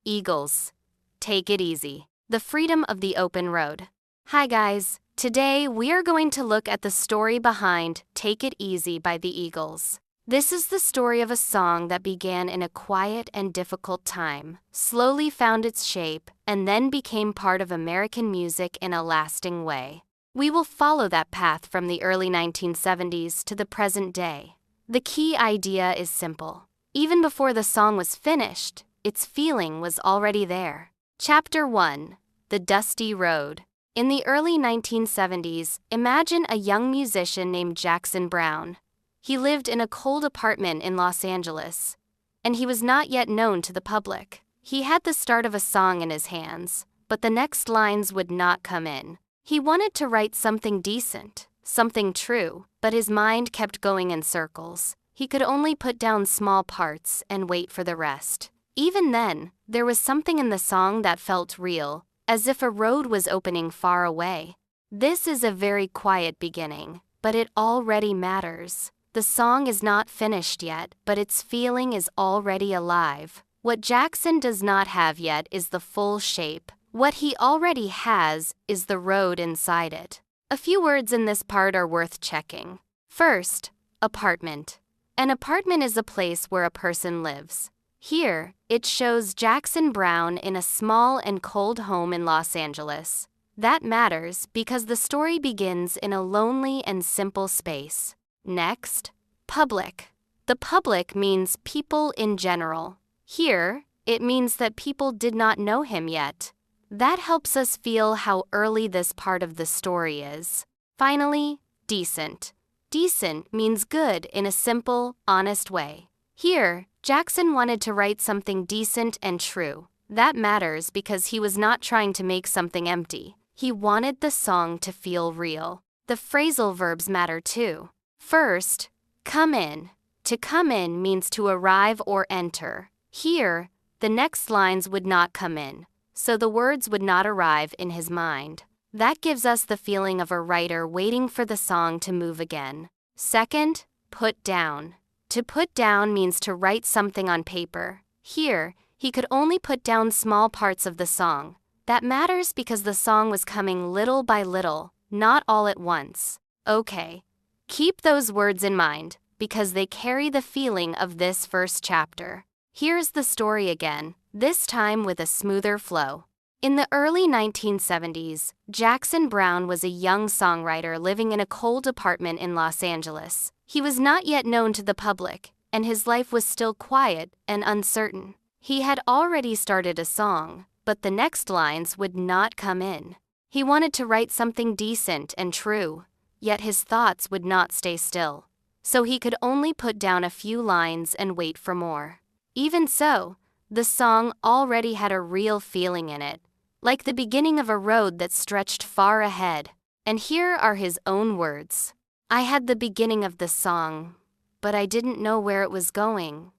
Eagles. Take it easy. The freedom of the open road. Hi guys, today we are going to look at the story behind Take It Easy by the Eagles. This is the story of a song that began in a quiet and difficult time, slowly found its shape, and then became part of American music in a lasting way. We will follow that path from the early 1970s to the present day. The key idea is simple. Even before the song was finished, its feeling was already there. Chapter 1. The Dusty Road. In the early 1970s, imagine a young musician named Jackson Browne. He lived in a cold apartment in Los Angeles, and he was not yet known to the public. He had the start of a song in his hands, but the next lines would not come in. He wanted to write something decent, something true, but his mind kept going in circles. He could only put down small parts and wait for the rest. Even then, there was something in the song that felt real, as if a road was opening far away. This is a very quiet beginning, but it already matters. The song is not finished yet, but its feeling is already alive. What Jackson does not have yet is the full shape. What he already has is the road inside it. A few words in this part are worth checking. First, apartment. An apartment is a place where a person lives. Here, it shows Jackson Browne in a small and cold home in Los Angeles. That matters because the story begins in a lonely and simple space. Next, public. The public means people in general. Here, it means that people did not know him yet. That helps us feel how early this part of the story is. Finally, decent. Decent means good in a simple, honest way. Here, Jackson wanted to write something decent and true. That matters because he was not trying to make something empty. He wanted the song to feel real. The phrasal verbs matter too. First, come in. To come in means to arrive or enter. Here, the next lines would not come in, so the words would not arrive in his mind. That gives us the feeling of a writer waiting for the song to move again. Second, put down. To put down means to write something on paper. Here, he could only put down small parts of the song. That matters because the song was coming little by little, not all at once. Okay. Keep those words in mind, because they carry the feeling of this first chapter. Here's the story again, this time with a smoother flow. In the early 1970s, Jackson Browne was a young songwriter living in a cold apartment in Los Angeles. He was not yet known to the public, and his life was still quiet and uncertain. He had already started a song, but the next lines would not come in. He wanted to write something decent and true, yet his thoughts would not stay still. So he could only put down a few lines and wait for more. Even so, the song already had a real feeling in it, like the beginning of a road that stretched far ahead. And here are his own words. I had the beginning of the song, but I didn't know where it was going.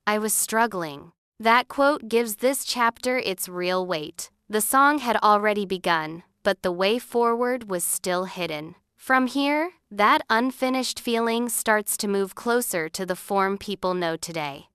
I was struggling. That quote gives this chapter its real weight. The song had already begun, but the way forward was still hidden. From here, that unfinished feeling starts to move closer to the form people know today.